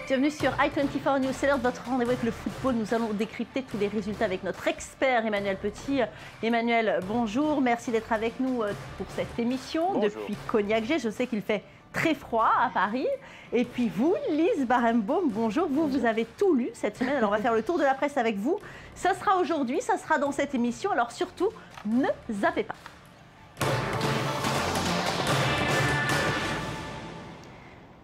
Bienvenue sur i24 News. C'est l'heure de votre rendez-vous avec le football. Nous allons décrypter tous les résultats avec notre expert Emmanuel Petit. Emmanuel, bonjour. Merci d'être avec nous pour cette émission. Bonjour. Depuis Cognac-G. Je sais qu'il fait très froid à Paris. Et puis vous, Lise Barenbaum, bonjour. Vous avez tout lu cette semaine. Alors on va faire le tour de la presse avec vous. Ça sera aujourd'hui, ça sera dans cette émission. Alors surtout, ne zappez pas.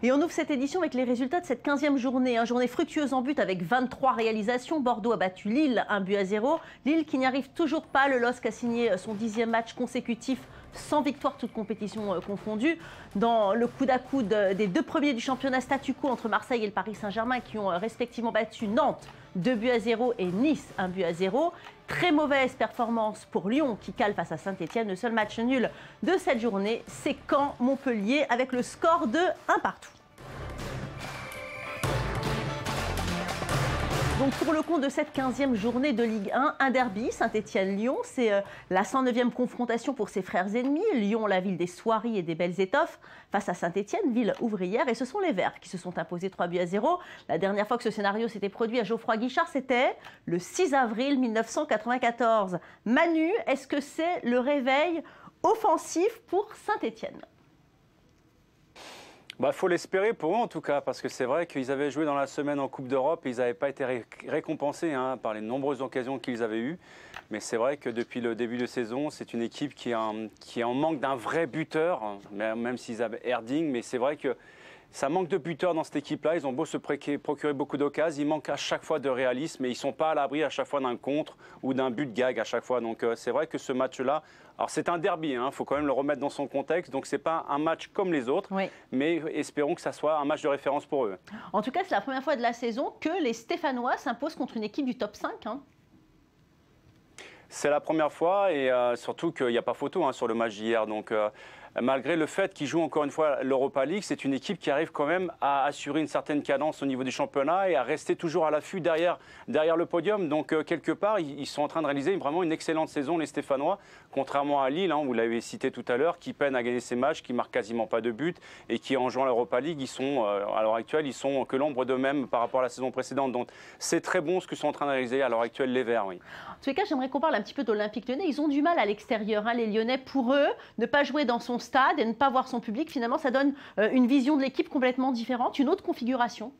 Et on ouvre cette édition avec les résultats de cette 15e journée. Journée fructueuse en but avec 23 réalisations. Bordeaux a battu Lille 1-0. Lille qui n'y arrive toujours pas. Le LOSC a signé son 10e match consécutif sans victoire, toute compétition confondue. Dans le coude à coude des deux premiers du championnat, statu quo entre Marseille et le Paris Saint-Germain qui ont respectivement battu Nantes 2-0 et Nice 1-0. Très mauvaise performance pour Lyon qui cale face à Saint-Etienne. Le seul match nul de cette journée, c'est Caen-Montpellier avec le score de 1-1. Donc pour le compte de cette 15e journée de Ligue 1, un derby, Saint-Etienne-Lyon. C'est la 109e confrontation pour ses frères ennemis. Lyon, la ville des soieries et des belles étoffes, face à Saint-Etienne, ville ouvrière. Et ce sont les Verts qui se sont imposés 3-0. La dernière fois que ce scénario s'était produit à Geoffroy Guichard, c'était le 6 avril 1994. Manu, est-ce que c'est le réveil offensif pour Saint-Etienne ? Faut l'espérer pour eux en tout cas, parce que c'est vrai qu'ils avaient joué dans la semaine en Coupe d'Europe et ils n'avaient pas été récompensés par les nombreuses occasions qu'ils avaient eues. Mais c'est vrai que depuis le début de saison, c'est une équipe qui est en manque d'un vrai buteur, même s'ils avaient Erding, mais c'est vrai que ça manque de buteurs dans cette équipe-là. Ils ont beau se procurer beaucoup d'occasions, il manque à chaque fois de réalisme et ils ne sont pas à l'abri à chaque fois d'un contre ou d'un but de gag à chaque fois. Donc c'est vrai que ce match-là, alors c'est un derby, faut quand même le remettre dans son contexte. Donc c'est pas un match comme les autres, oui. Mais espérons que ça soit un match de référence pour eux. En tout cas, c'est la première fois de la saison que les Stéphanois s'imposent contre une équipe du top 5. C'est la première fois et surtout qu'il n'y a pas photo sur le match d'hier. Donc malgré le fait qu'ils jouent encore une fois l'Europa League, c'est une équipe qui arrive quand même à assurer une certaine cadence au niveau du championnat et à rester toujours à l'affût derrière le podium. Donc quelque part, ils sont en train de réaliser vraiment une excellente saison, les Stéphanois, contrairement à Lille, vous l'avez cité tout à l'heure, qui peine à gagner ses matchs, qui marquent quasiment pas de buts et qui en jouant l'Europa League, ils sont à l'heure actuelle, ils sont que l'ombre d'eux-mêmes par rapport à la saison précédente. Donc c'est très bon ce que sont en train de réaliser à l'heure actuelle les Verts. Oui. En tous les cas, j'aimerais qu'on parle un petit peu d'Olympique Lyonnais. Ils ont du mal à l'extérieur, les Lyonnais. Pour eux, ne pas jouer dans son stade et ne pas voir son public, finalement, ça donne une vision de l'équipe complètement différente, une autre configuration.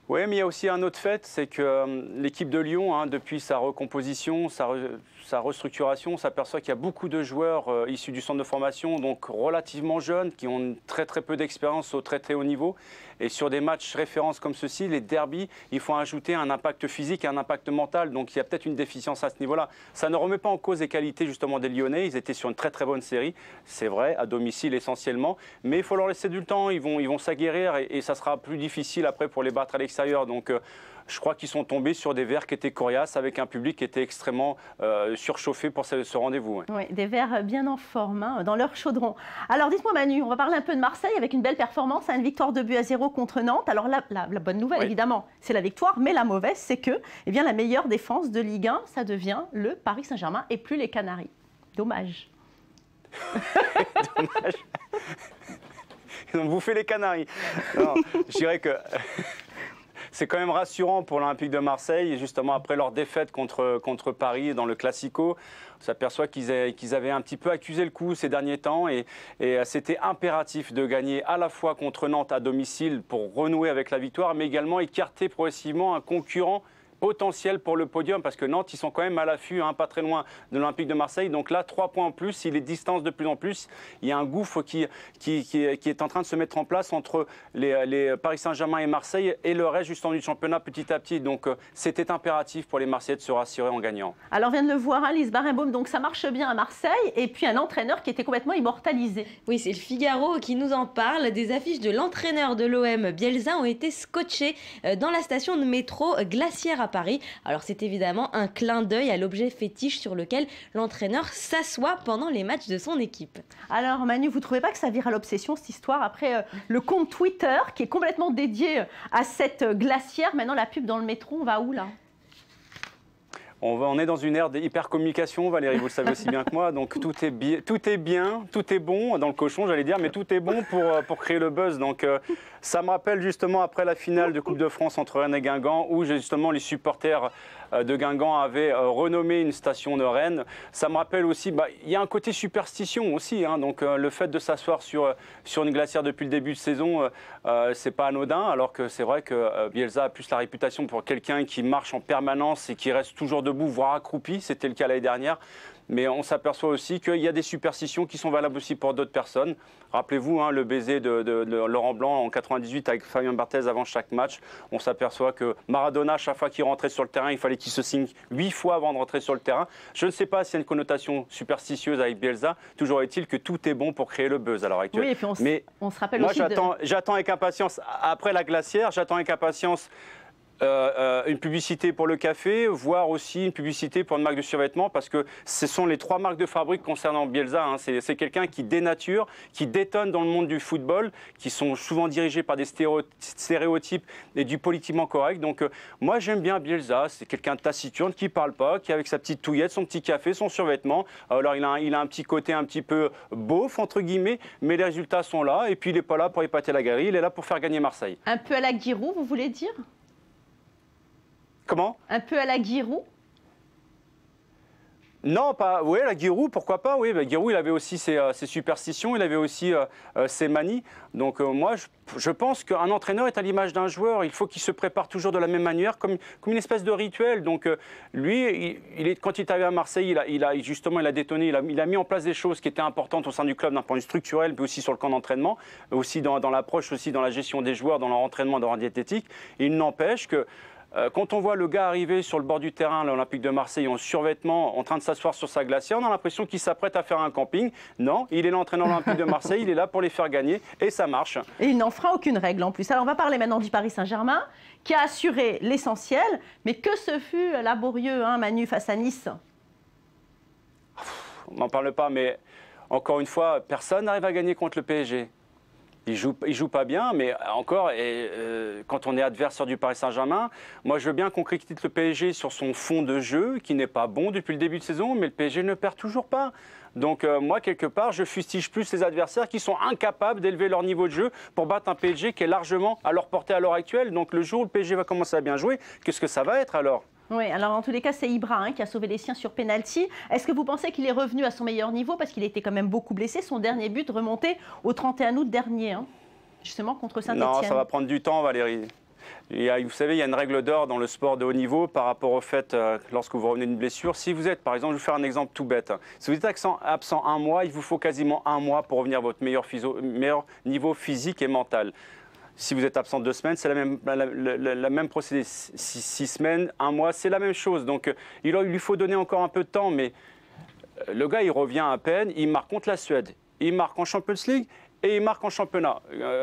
Oui, mais il y a aussi un autre fait, c'est que l'équipe de Lyon, depuis sa recomposition, sa restructuration, s'aperçoit qu'il y a beaucoup de joueurs issus du centre de formation, donc relativement jeunes, qui ont très peu d'expérience au très haut niveau. Et sur des matchs références comme ceci, les derbies, il faut ajouter un impact physique et un impact mental. Donc il y a peut-être une déficience à ce niveau-là. Ça ne remet pas en cause les qualités justement des Lyonnais. Ils étaient sur une très bonne série, c'est vrai, à domicile essentiellement. Mais il faut leur laisser du temps. Ils vont s'aguerrir et ça sera plus difficile après pour les battre à l'extérieur. Donc je crois qu'ils sont tombés sur des Verts qui étaient coriaces avec un public qui était extrêmement surchauffé pour ce rendez-vous. Oui, des Verts bien en forme dans leur chaudron. Alors dites-moi Manu, on va parler un peu de Marseille avec une belle performance, une victoire 2-0 contre Nantes. Alors la bonne nouvelle évidemment, c'est la victoire, mais la mauvaise c'est que la meilleure défense de Ligue 1, ça devient le Paris Saint-Germain et plus les Canaries. Dommage. Dommage. Ils ont bouffé les Canaries. Non, je dirais que... C'est quand même rassurant pour l'Olympique de Marseille, et justement après leur défaite contre Paris dans le Classico. On s'aperçoit qu'ils avaient un petit peu accusé le coup ces derniers temps et c'était impératif de gagner à la fois contre Nantes à domicile pour renouer avec la victoire, mais également écarter progressivement un concurrent potentiel pour le podium, parce que Nantes, ils sont quand même à l'affût, pas très loin de l'Olympique de Marseille. Donc là, 3 points en plus, si les distances de plus en plus, il y a un gouffre qui est en train de se mettre en place entre les Paris Saint-Germain et Marseille et le reste justement du championnat petit à petit. Donc c'était impératif pour les Marseillais de se rassurer en gagnant. Alors, on vient de le voir, Lise Barenbaum, donc ça marche bien à Marseille, et puis un entraîneur qui était complètement immortalisé. Oui, c'est le Figaro qui nous en parle. Des affiches de l'entraîneur de l'OM, Bielsa, ont été scotchées dans la station de métro Glacière à Paris. Alors c'est évidemment un clin d'œil à l'objet fétiche sur lequel l'entraîneur s'assoit pendant les matchs de son équipe. Alors Manu, vous ne trouvez pas que ça vire à l'obsession cette histoire après le compte Twitter qui est complètement dédié à cette glacière? Maintenant la pub dans le métro, on va où là? On est dans une ère d'hypercommunication, Valérie, vous le savez aussi bien que moi, donc tout est bien, tout est bon dans le cochon, j'allais dire, mais tout est bon pour créer le buzz. Donc ça me rappelle justement après la finale de Coupe de France entre Rennes et Guingamp, où justement les supporters de Guingamp avaient renommé une station de Rennes. Ça me rappelle aussi, il y a un côté superstition aussi, hein, donc le fait de s'asseoir sur une glacière depuis le début de saison, c'est pas anodin, alors que c'est vrai que Bielsa a plus la réputation pour quelqu'un qui marche en permanence et qui reste toujours debout, voire accroupi, c'était le cas l'année dernière. Mais on s'aperçoit aussi qu'il y a des superstitions qui sont valables aussi pour d'autres personnes. Rappelez-vous le baiser de Laurent Blanc en 98 avec Fabien Barthez avant chaque match. On s'aperçoit que Maradona, chaque fois qu'il rentrait sur le terrain, il fallait qu'il se signe 8 fois avant de rentrer sur le terrain. Je ne sais pas s'il y a une connotation superstitieuse avec Bielsa. Toujours est-il que tout est bon pour créer le buzz à l'heure actuelle. Oui, et puis on se rappelle moi, aussi j'attends avec impatience, après la glacière, j'attends avec impatience une publicité pour le café, voire aussi une publicité pour une marque de survêtement, parce que ce sont les 3 marques de fabrique concernant Bielsa. Hein. C'est quelqu'un qui dénature, qui détonne dans le monde du football, qui sont souvent dirigés par des stéréotypes et du politiquement correct. Donc moi j'aime bien Bielsa, c'est quelqu'un de taciturne, qui ne parle pas, qui avec sa petite touillette, son petit café, son survêtement. Alors il a un petit côté un petit peu beauf, entre guillemets, mais les résultats sont là, et puis il n'est pas là pour épater la galerie, il est là pour faire gagner Marseille. Un peu à la Giroud, vous voulez dire? Comment? Un peu à la Giroud? Non, pas. Oui, la Giroud, pourquoi pas? Oui, Giroud, il avait aussi ses superstitions, il avait aussi ses manies. Donc moi, je pense qu'un entraîneur est à l'image d'un joueur. Il faut qu'il se prépare toujours de la même manière, comme une espèce de rituel. Donc lui, quand il est arrivé à Marseille, il a détonné. Il a mis en place des choses qui étaient importantes au sein du club d'un point de vue structurel, mais aussi sur le camp d'entraînement, aussi dans l'approche, aussi dans la gestion des joueurs, dans leur entraînement, dans leur diététique. Et il n'empêche que quand on voit le gars arriver sur le bord du terrain, l'Olympique de Marseille, en survêtement, en train de s'asseoir sur sa glacière, on a l'impression qu'il s'apprête à faire un camping. Non, il est l'entraîneur olympique de Marseille, il est là pour les faire gagner et ça marche. Et il n'en fera aucune règle en plus. Alors on va parler maintenant du Paris Saint-Germain, qui a assuré l'essentiel. Mais que ce fut laborieux, Manu, face à Nice? On n'en parle pas, mais encore une fois, personne n'arrive à gagner contre le PSG. Il joue pas bien, mais encore, quand on est adversaire du Paris Saint-Germain, moi je veux bien qu'on critique le PSG sur son fond de jeu, qui n'est pas bon depuis le début de saison, mais le PSG ne perd toujours pas. Donc moi, quelque part, je fustige plus les adversaires qui sont incapables d'élever leur niveau de jeu pour battre un PSG qui est largement à leur portée à l'heure actuelle. Donc le jour où le PSG va commencer à bien jouer, qu'est-ce que ça va être alors ? Oui, alors en tous les cas, c'est Ibra qui a sauvé les siens sur penalty. Est-ce que vous pensez qu'il est revenu à son meilleur niveau? Parce qu'il était quand même beaucoup blessé. Son dernier but remontait au 31 août dernier, justement contre Saint-Etienne. Non, ça va prendre du temps, Valérie. Vous savez, il y a une règle d'or dans le sport de haut niveau par rapport au fait, lorsque vous revenez d'une blessure, si vous êtes, par exemple, je vais vous faire un exemple tout bête. Si vous êtes absent un mois, il vous faut quasiment un mois pour revenir à votre meilleur niveau physique et mental. Si vous êtes absent 2 semaines, c'est la même procédé. 6 semaines, 1 mois, c'est la même chose. Donc il lui faut donner encore un peu de temps, mais le gars, il revient à peine, il marque contre la Suède, il marque en Champions League et il marque en championnat.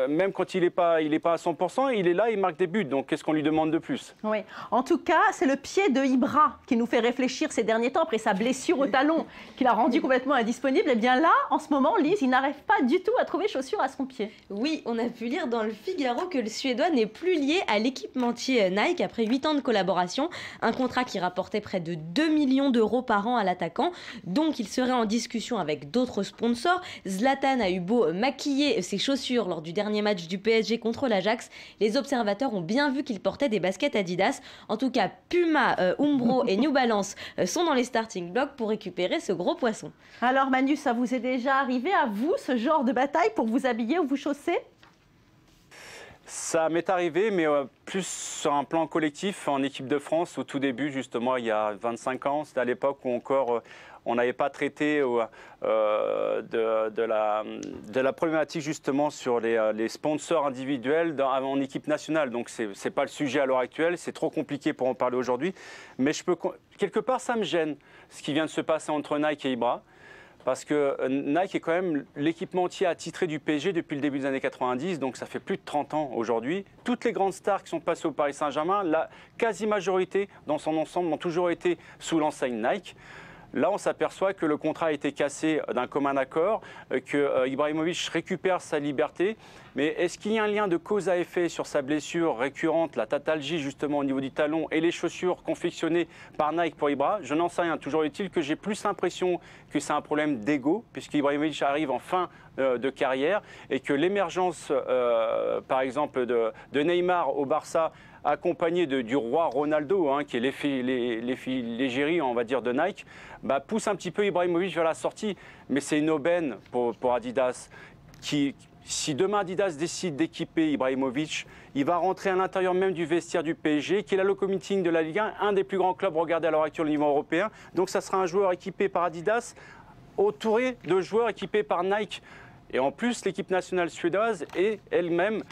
Même quand il n'est pas à 100%, il est là, il marque des buts. Donc qu'est-ce qu'on lui demande de plus? Oui. En tout cas, c'est le pied de Ibra qui nous fait réfléchir ces derniers temps après sa blessure au talon qui l'a rendu complètement indisponible. Et bien là, en ce moment, Lise, il n'arrive pas du tout à trouver chaussures à son pied. Oui, on a pu lire dans le Figaro que le Suédois n'est plus lié à l'équipementier Nike après 8 ans de collaboration. Un contrat qui rapportait près de 2 millions d'euros par an à l'attaquant. Donc il serait en discussion avec d'autres sponsors. Zlatan a eu beau maquiller ses chaussures lors du dernier match du PSG contre l'Ajax. Les observateurs ont bien vu qu'il portait des baskets Adidas. En tout cas, Puma, Umbro et New Balance sont dans les starting blocks pour récupérer ce gros poisson. Alors Manu, ça vous est déjà arrivé à vous, ce genre de bataille pour vous habiller ou vous chausser? Ça m'est arrivé, mais plus sur un plan collectif en équipe de France au tout début, justement, il y a 25 ans. C'était à l'époque où encore on n'avait pas traité de la problématique justement sur les sponsors individuels en équipe nationale. Donc ce n'est pas le sujet à l'heure actuelle, c'est trop compliqué pour en parler aujourd'hui. Mais quelque part, ça me gêne, ce qui vient de se passer entre Nike et Ibra. Parce que Nike est quand même l'équipementier attitré du PSG depuis le début des années 90, donc ça fait plus de 30 ans aujourd'hui. Toutes les grandes stars qui sont passées au Paris Saint-Germain, la quasi-majorité dans son ensemble ont toujours été sous l'enseigne Nike. Là, on s'aperçoit que le contrat a été cassé d'un commun accord, que Ibrahimovic récupère sa liberté Mais est-ce qu'il y a un lien de cause à effet sur sa blessure récurrente, la tatalgie justement au niveau du talon et les chaussures confectionnées par Nike pour Ibra? Je n'en sais rien. Toujours est-il que j'ai plus l'impression que c'est un problème d'ego, puisqu'Ibrahimovic arrive en fin de carrière et que l'émergence, par exemple, de Neymar au Barça, accompagné du roi Ronaldo, hein, qui est l'égérie, on va dire, de Nike, bah, pousse un petit peu Ibrahimovic vers la sortie. Mais c'est une aubaine pour Adidas. Si demain Adidas décide d'équiper Ibrahimovic, il va rentrer à l'intérieur même du vestiaire du PSG, qui est la locomotive de la Ligue 1, un des plus grands clubs regardés à l'heure actuelle au niveau européen. Donc ça sera un joueur équipé par Adidas, entouré de joueurs équipés par Nike. Et en plus, l'équipe nationale suédoise est elle-même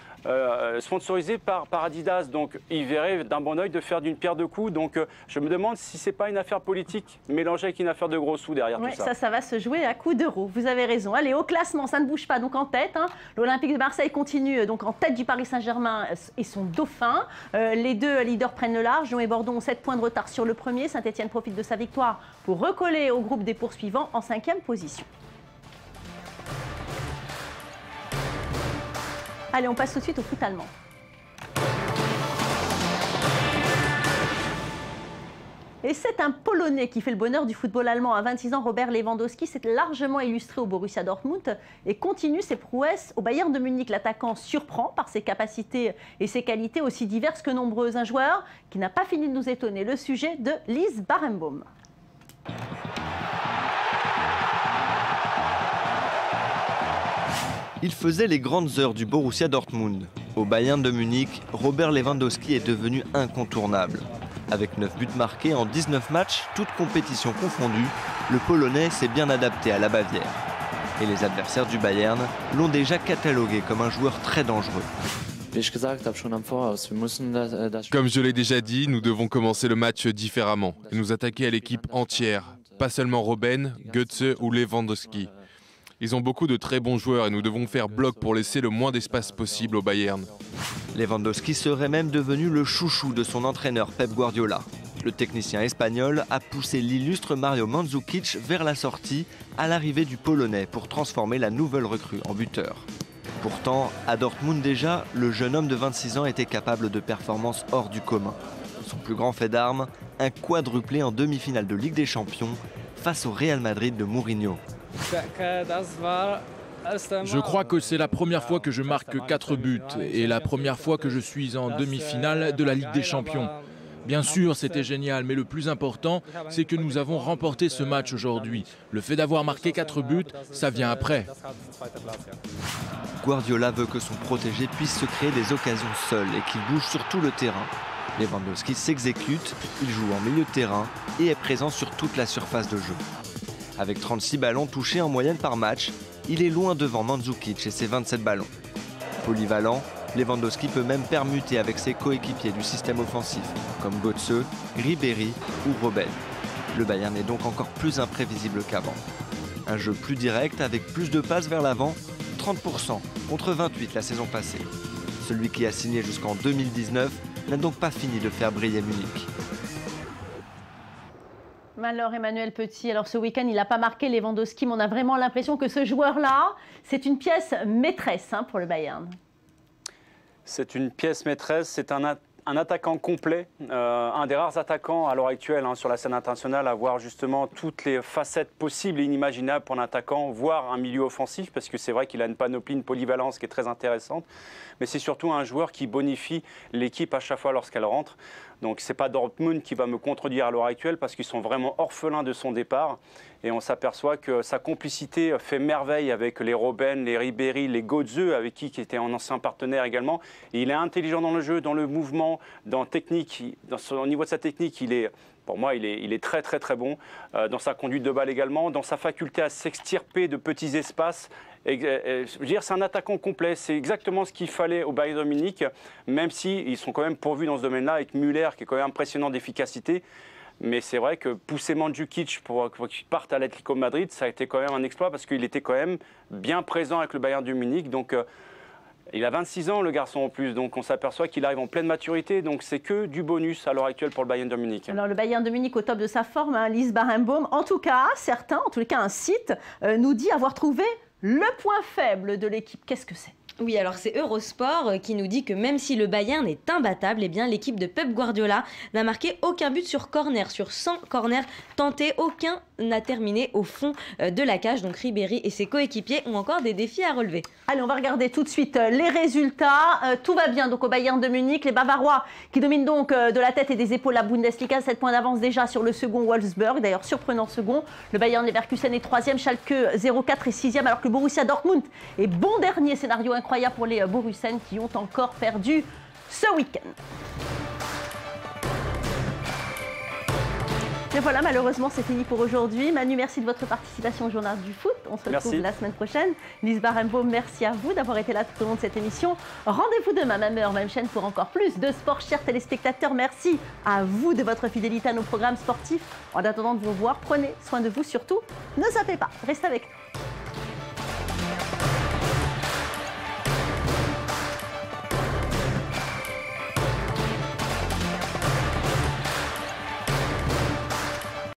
sponsorisée par Adidas. Donc, il verrait d'un bon oeil de faire d'une pierre deux coups. Donc, je me demande si ce n'est pas une affaire politique mélangée avec une affaire de gros sous derrière tout ça. Ça va se jouer à coups d'euros. Vous avez raison. Allez, au classement, ça ne bouge pas. Donc, en tête, hein, l'Olympique de Marseille continue donc en tête du Paris Saint-Germain et son dauphin. Les deux leaders prennent le large. Lyon et Bordeaux ont 7 points de retard sur le premier. Saint-Etienne profite de sa victoire pour recoller au groupe des poursuivants en 5e position. Allez, on passe tout de suite au foot allemand. Et c'est un Polonais qui fait le bonheur du football allemand. À 26 ans, Robert Lewandowski s'est largement illustré au Borussia Dortmund et continue ses prouesses au Bayern de Munich. L'attaquant surprend par ses capacités et ses qualités aussi diverses que nombreuses. Un joueur qui n'a pas fini de nous étonner. Le sujet de Lise Barenbaum. Il faisait les grandes heures du Borussia Dortmund. Au Bayern de Munich, Robert Lewandowski est devenu incontournable. Avec 9 buts marqués en 19 matchs, toutes compétitions confondues, le Polonais s'est bien adapté à la Bavière. Et les adversaires du Bayern l'ont déjà catalogué comme un joueur très dangereux. Comme je l'ai déjà dit, nous devons commencer le match différemment et nous attaquer à l'équipe entière, pas seulement Robben, Götze ou Lewandowski. Ils ont beaucoup de très bons joueurs et nous devons faire bloc pour laisser le moins d'espace possible au Bayern. Lewandowski serait même devenu le chouchou de son entraîneur Pep Guardiola. Le technicien espagnol a poussé l'illustre Mario Mandzukic vers la sortie à l'arrivée du Polonais pour transformer la nouvelle recrue en buteur. Pourtant, à Dortmund déjà, le jeune homme de 26 ans était capable de performances hors du commun. Son plus grand fait d'armes, un quadruplé en demi-finale de Ligue des Champions face au Real Madrid de Mourinho. Je crois que c'est la première fois que je marque 4 buts et la première fois que je suis en demi-finale de la Ligue des Champions. Bien sûr, c'était génial, mais le plus important, c'est que nous avons remporté ce match aujourd'hui. Le fait d'avoir marqué 4 buts, ça vient après. Guardiola veut que son protégé puisse se créer des occasions seul et qu'il bouge sur tout le terrain. Lewandowski s'exécute, il joue en milieu de terrain et est présent sur toute la surface de jeu. Avec 36 ballons touchés en moyenne par match, il est loin devant Mandzukic et ses 27 ballons. Polyvalent, Lewandowski peut même permuter avec ses coéquipiers du système offensif, comme Götze, Ribéry ou Robben. Le Bayern est donc encore plus imprévisible qu'avant. Un jeu plus direct avec plus de passes vers l'avant, 30% contre 28 la saison passée. Celui qui a signé jusqu'en 2019 n'a donc pas fini de faire briller Munich. Alors Emmanuel Petit, alors ce week-end il n'a pas marqué Lewandowski, mais on a vraiment l'impression que ce joueur-là, c'est une pièce maîtresse pour le Bayern. C'est une pièce maîtresse, c'est un attaquant complet, un des rares attaquants à l'heure actuelle sur la scène internationale à voir justement toutes les facettes possibles et inimaginables pour un attaquant, voire un milieu offensif, parce que c'est vrai qu'il a une panoplie, une polyvalence qui est très intéressante, mais c'est surtout un joueur qui bonifie l'équipe à chaque fois lorsqu'elle rentre. Donc ce n'est pas Dortmund qui va me contredire à l'heure actuelle parce qu'ils sont vraiment orphelins de son départ. Et on s'aperçoit que sa complicité fait merveille avec les Robben, les Ribéry, les Götze, avec qui était un ancien partenaire également. Et il est intelligent dans le jeu, dans le mouvement, dans technique. Au niveau de sa technique, pour moi, il est très très très bon. Dans sa conduite de balle également, dans sa faculté à s'extirper de petits espaces. Je veux dire, c'est un attaquant complet. C'est exactement ce qu'il fallait au Bayern de Munich, même s'ils sont quand même pourvus dans ce domaine-là, avec Müller, qui est quand même impressionnant d'efficacité. Mais c'est vrai que pousser Mandzukic pour qu'il parte à l'Atlético Madrid, ça a été quand même un exploit parce qu'il était quand même bien présent avec le Bayern de Munich. Donc, il a 26 ans, le garçon en plus. Donc, on s'aperçoit qu'il arrive en pleine maturité. Donc, c'est que du bonus à l'heure actuelle pour le Bayern de Munich. Alors, le Bayern de Munich au top de sa forme, Lise Barenbaum. En tout cas, certains, en tout cas un site, nous dit avoir trouvé le point faible de l'équipe. Qu'est-ce que c'est ? Oui, alors c'est Eurosport qui nous dit que même si le Bayern est imbattable, eh bien l'équipe de Pep Guardiola n'a marqué aucun but sur corner. Sur 100 corners tentés, aucun n'a terminé au fond de la cage. Donc Ribéry et ses coéquipiers ont encore des défis à relever. Allez, on va regarder tout de suite les résultats. Tout va bien donc au Bayern de Munich. Les Bavarois qui dominent donc de la tête et des épaules la Bundesliga. 7 points d'avance déjà sur le second Wolfsburg. D'ailleurs, surprenant second. Le Bayern Leverkusen est 3e, Schalke 0-4 est 6e, alors que le Borussia Dortmund est bon dernier. Scénario incroyable pour les Borussen qui ont encore perdu ce week-end. Et voilà, malheureusement, c'est fini pour aujourd'hui. Manu, merci de votre participation au Journal du Foot. On se retrouve la semaine prochaine. Lise Barenbaum, merci à vous d'avoir été là tout au long de cette émission. Rendez-vous demain, même heure, même chaîne, pour encore plus de sport. Chers téléspectateurs, merci à vous de votre fidélité à nos programmes sportifs. En attendant de vous revoir, prenez soin de vous surtout. Ne zappez pas, restez avec nous.